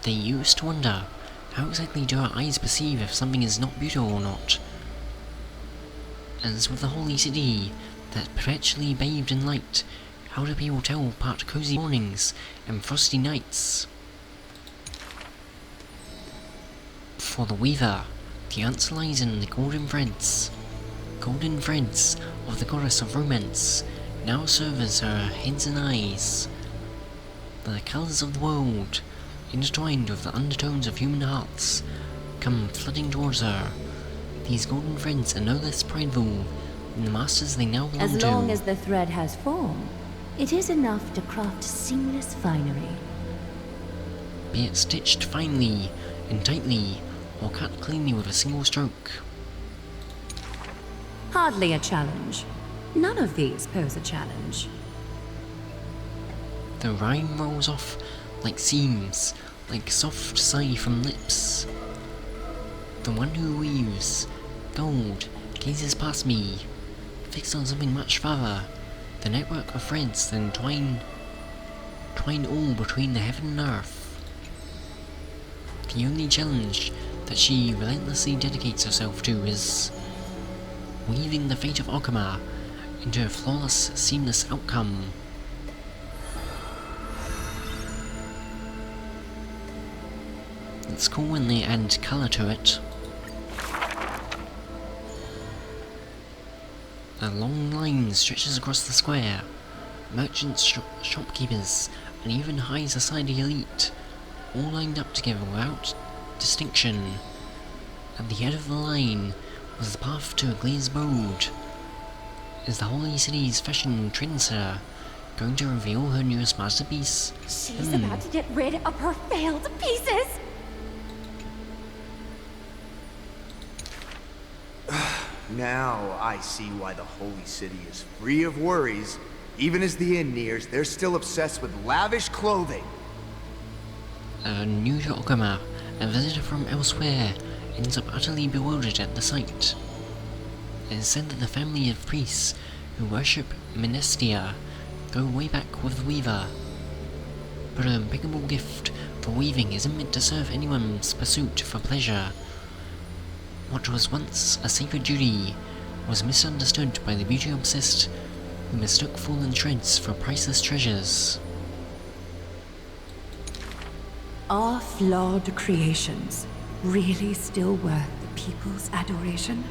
They used to wonder, how exactly do our eyes perceive if something is not beautiful or not? As with the holy city that perpetually bathed in light, how do people tell apart cozy mornings and frosty nights? For the weaver, the answer lies in the golden threads. Golden threads of the goddess of romance now serve as her heads and eyes. The colours of the world, intertwined with the undertones of human hearts, come flooding towards her. These golden threads are no less prideful than the masters they now belong to. As long as the thread has form, it is enough to craft seamless finery. Be it stitched finely and tightly, or cut cleanly with a single stroke. Hardly a challenge. None of these pose a challenge. The rhyme rolls off like seams, like soft sigh from lips. The one who weaves gold gazes past me, fixed on something much farther, the network of threads that twine all between the heaven and earth. The only challenge that she relentlessly dedicates herself to is weaving the fate of Okama into a flawless, seamless outcome. It's cool when they add colour to it. A long line stretches across the square. Merchants, shopkeepers, and even high society elite, all lined up together without distinction. At the head of the line was the path to a glazed abode. Is the holy city's fashion trendsetter going to reveal her newest masterpiece? She's about to get rid of her failed pieces! Now I see why the holy city is free of worries. Even as the inn nears, they're still obsessed with lavish clothing. New to Okama, a visitor from elsewhere ends up utterly bewildered at the sight. It is said that the family of priests who worship Menestia go way back with the weaver. But an impeccable gift for weaving isn't meant to serve anyone's pursuit for pleasure. What was once a sacred duty was misunderstood by the beauty-obsessed who mistook fallen shreds for priceless treasures. Are flawed creations really still worth the people's adoration?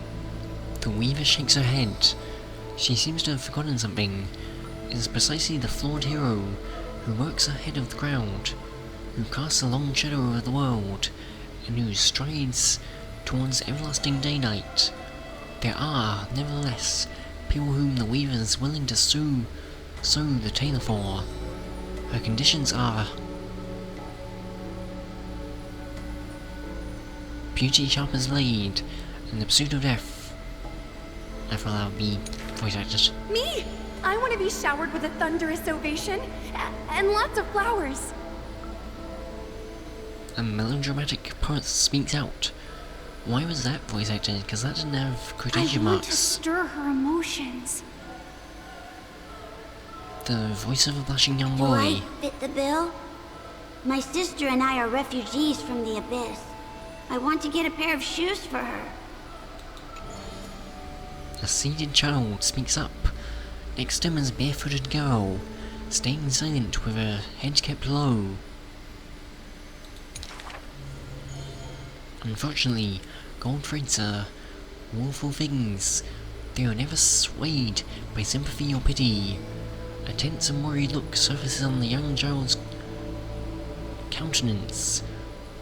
The weaver shakes her head. She seems to have forgotten something. It is precisely the flawed hero who works ahead of the crowd, who casts a long shadow over the world, and who strides towards everlasting daylight. There are, nevertheless, people whom the weaver is willing to sew the tailor for. Her conditions are beauty sharp as blade, and the pursuit of death. I thought that would be voice acted. Me! I want to be showered with a thunderous ovation, and lots of flowers. A melodramatic poet speaks out. Why was that voice acted? Because that didn't have quotation I want to marks. stir her emotions. The voice of a blushing young Do boy. I fit the bill? My sister and I are refugees from the Abyss. I want to get a pair of shoes for her. A seated child speaks up. Next to him is a barefooted girl, staying silent with her head kept low. Unfortunately, gold threads are woeful things. They are never swayed by sympathy or pity. A tense and worried look surfaces on the young child's countenance.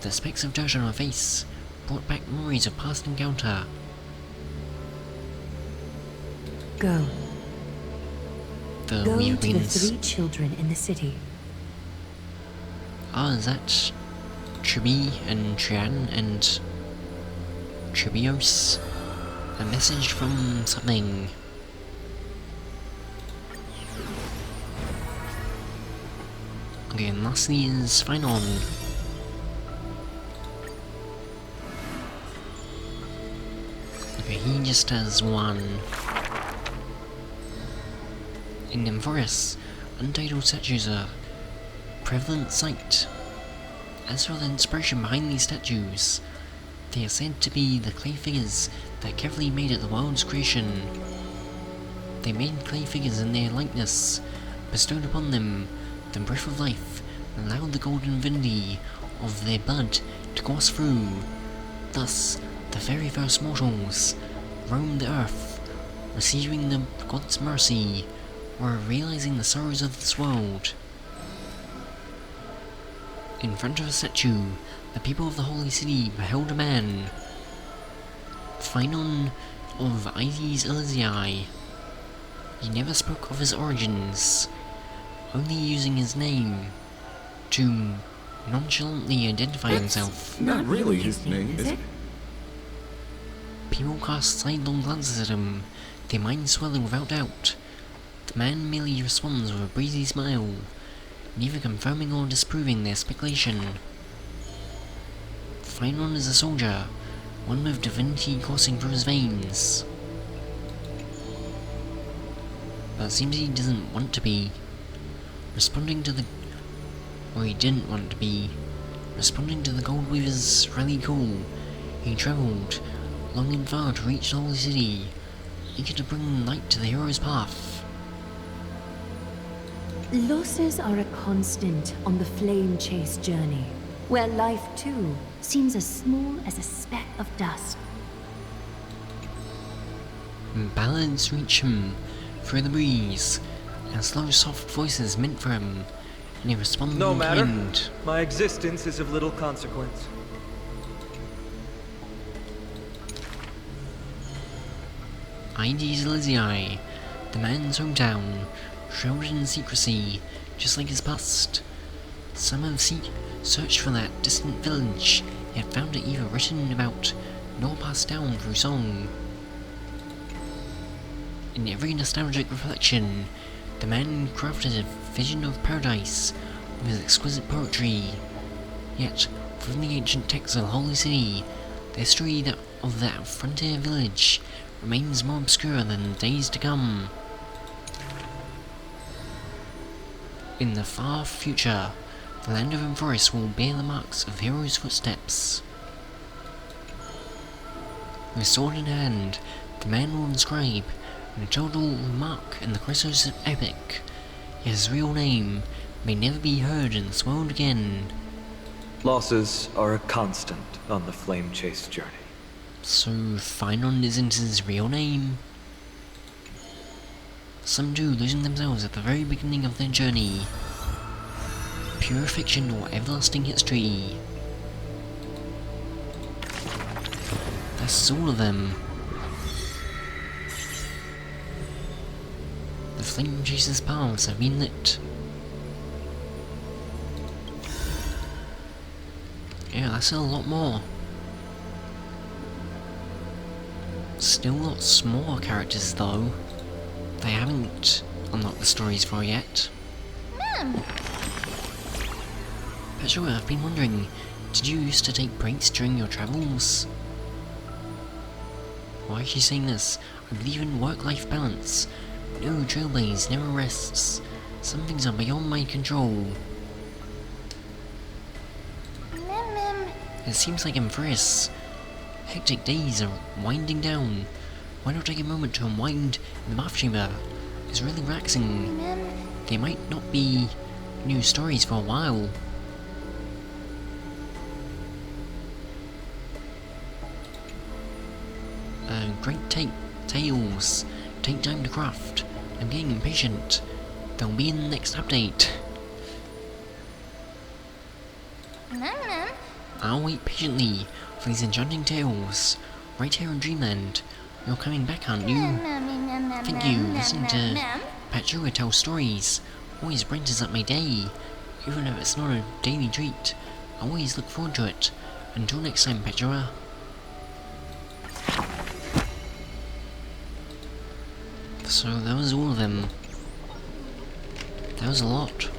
The specks of dirt on her face brought back memories of past encounter. Go. The Go weird to the winds. 3 children in the city. Ah, is that Chibi and Trian and Chibios. A message from something. Okay, and lastly is Finon. Okay, he just has one. In Amphoreus, untitled statues are a prevalent sight. As for the inspiration behind these statues, they are said to be the clay figures that carefully made at the world's creation. They made clay figures in their likeness, bestowed upon them the breath of life, and allowed the golden divinity of their blood to course through. Thus, the very first mortals roamed the earth, receiving the God's mercy, or realizing the sorrows of this world. In front of a statue, the people of the Holy City beheld a man, Finon of Ides Elysiae. He never spoke of his origins, only using his name to nonchalantly identify himself. Not really his name, is it? People cast sidelong glances at him, their minds swelling without doubt. The man merely responds with a breezy smile, neither confirming or disproving their speculation. Finon is a soldier, one with divinity coursing through his veins. But it seems he doesn't want to be. Responding to the... or he didn't want to be. Responding to the Gold Weaver's rally call, he travelled long and far to reach the Holy City, eager to bring light to the hero's path. Losses are a constant on the flame chase journey, where life too seems as small as a speck of dust. Ballads reach him through the breeze, and slow soft voices meant for him, and he responds No matter. kind. My existence is of little consequence. Ides Elysiae, the man's hometown, shrouded in secrecy, just like his past. Some have searched for that distant village, yet found it either written about nor passed down through song. In every nostalgic reflection, the man crafted a vision of paradise with his exquisite poetry. Yet, from the ancient texts of the Holy City, the history of that frontier village remains more obscure than the days to come. In the far future, the land of Amphoreus will bear the marks of heroes' footsteps. With sword in hand, the man will inscribe an eternal mark in the Chrysos epic, yet his real name may never be heard in this world again. Losses are a constant on the flame chase journey. So Finon isn't his real name? Some do, losing themselves at the very beginning of their journey. Pure fiction or everlasting history. That's all of them. The flame chaser's paths have been lit. Yeah, that's a lot more. Still lots more characters though. They haven't unlocked the stories for yet. Patchsoka, I've been wondering, did you used to take breaks during your travels? Why is she saying this? I believe in work-life balance. No, Trailblaze never rests. Some things are beyond my control. It seems like Amphoreus' hectic days are winding down. Why not take a moment to unwind in the bath chamber? It's really relaxing. There might not be new stories for a while. Great tales. Take time to craft. I'm getting impatient. They'll be in the next update. I'll wait patiently for these enchanting tales. Right here in Dreamland. You're coming back, aren't you? Thank you. Listening to Patchsoka tell stories always brightens up my day. Even if it's not a daily treat, I always look forward to it. Until next time, Patchsoka. So that was all of them. That was a lot.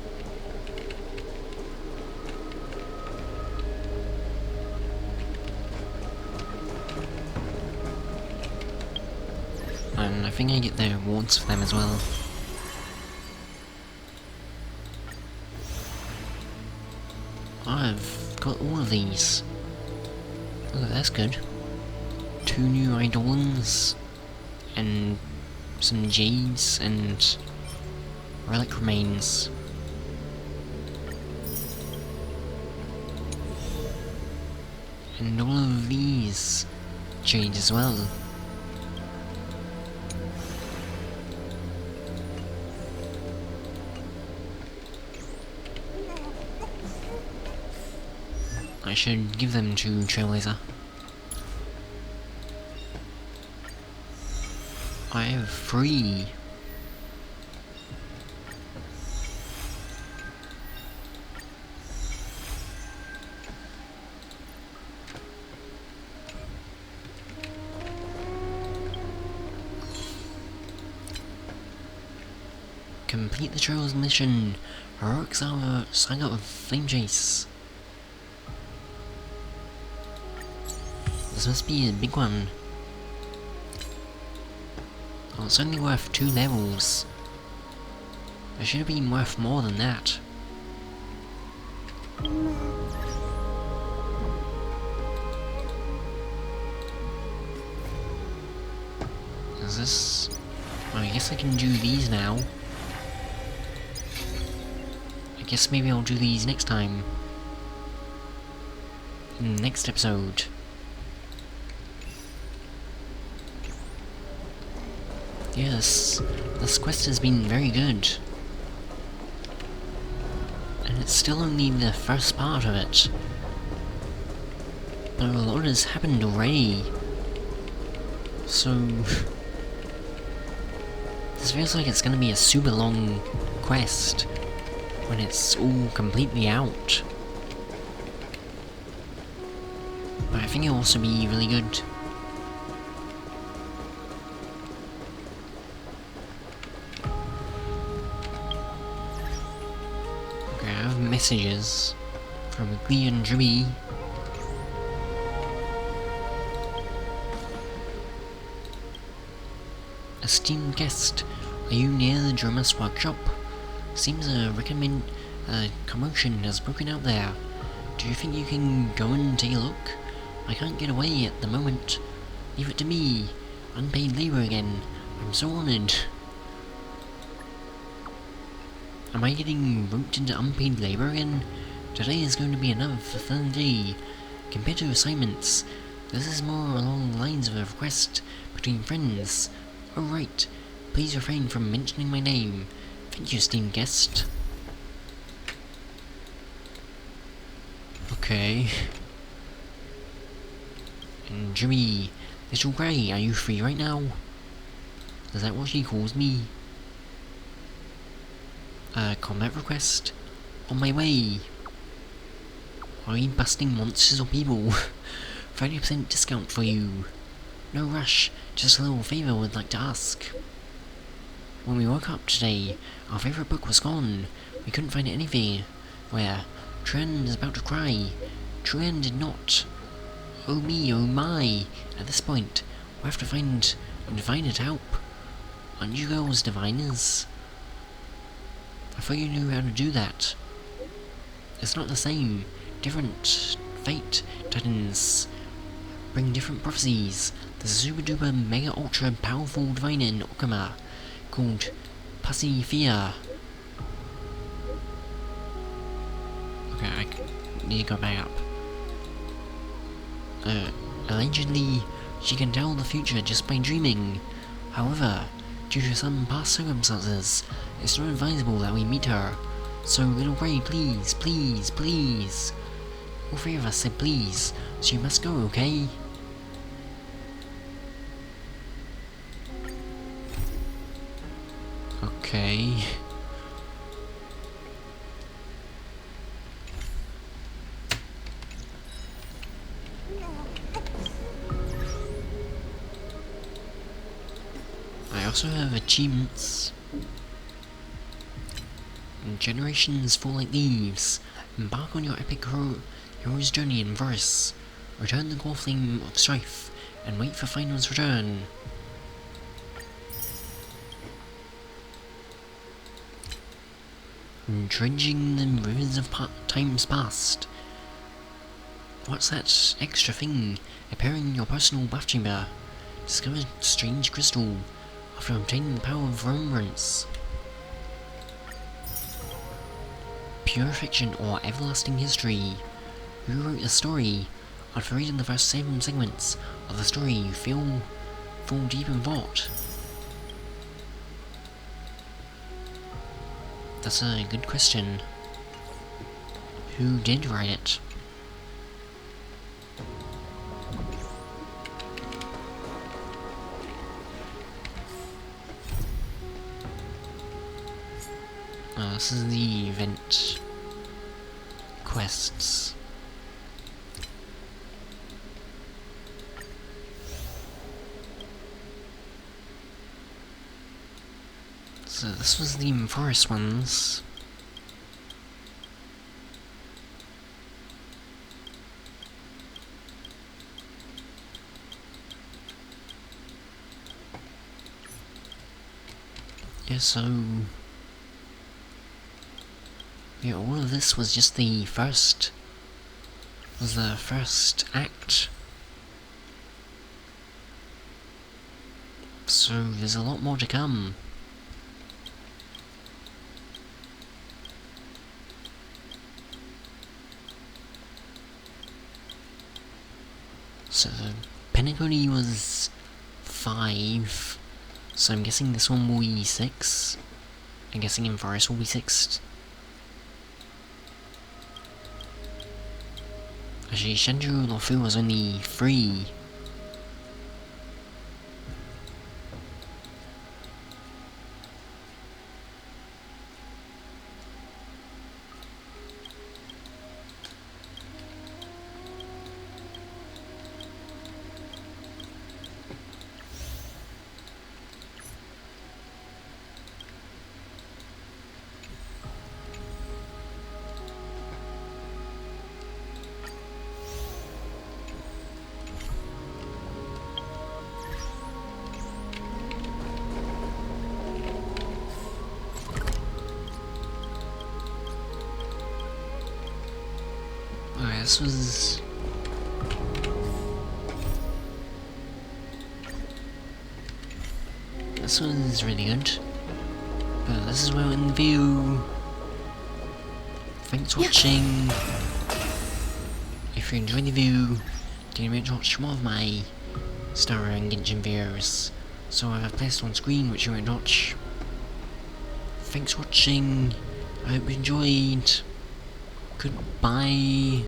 And I think I get the rewards for them as well. I've got all of these. Oh, that's good. 2 new eidolons, and some jades, and relic remains. And all of these jades as well. I should give them to Trailblaze. I have 3. Complete the Trails mission. Heroic saga of Flame Chase. This must be a big one. Oh, it's only worth 2 levels. It should have been worth more than that. Is this... Oh, I guess I can do these now. I guess maybe I'll do these next time. In the next episode. Yes, this quest has been very good. And it's still only the first part of it. But a lot has happened already. So... this feels like it's gonna be a super long quest when it's all completely out. But I think it'll also be really good. Messages from Glee and Jimmy. Esteemed guest, are you near the Drummer's workshop? Seems a commotion has broken out there. Do you think you can go and take a look? I can't get away at the moment. Leave it to me. Unpaid labor again. I'm so honored. Am I getting roped into unpaid labor again? Today is going to be another fulfilling day. Compared to assignments, this is more along the lines of a request between friends. Oh right, please refrain from mentioning my name. Thank you, esteemed guest. Okay. And Jimmy, Little Grey, are you free right now? Is that what she calls me? Combat request? On my way. Are you busting monsters or people? 30% discount for you. No rush, just a little favour we'd like to ask. When we woke up today, our favourite book was gone. We couldn't find it anywhere. Where? Tren is about to cry. Tren did not. Oh me, oh my. At this point, we have to find a diviner to help. Aren't you girls diviners? I thought you knew how to do that. It's not the same. Different fate titans bring different prophecies. There's a super duper mega ultra powerful diviner in Okama called Pasifia. Okay, I need to go back up. Allegedly, she can tell the future just by dreaming. However, due to some past circumstances, it's not advisable that we meet her. So, Little Grey, please, please, please. All 3 of us said please, so you must go, okay? Okay. also have achievements. Generations fall like leaves. Embark on your epic hero's journey in verse. Return the core flame of strife, and wait for Final's return. Dredging the rivers of times past. What's that extra thing appearing in your personal bath chamber? Discover strange crystal after obtaining the power of remembrance. Pure fiction or everlasting history? Who wrote the story? After reading the first 7 segments of the story, you fall deep in thought. That's a good question. Who did write it? This is the event quests. So this was the Amphoreus ones. Yeah, so yeah, all of this was just the first act. So there's a lot more to come. So the Penacony was 5, so I'm guessing this one will be 6. I'm guessing Amphoreus will be 6. Actually, Shenju Lofu was only 3. This one's really good. But this is where we're in the view. Thanks for watching. If you enjoyed the view, don't forget to watch more of my Star and Genshin videos. So I've placed on screen which you might watch. Thanks for watching. I hope you enjoyed. Goodbye.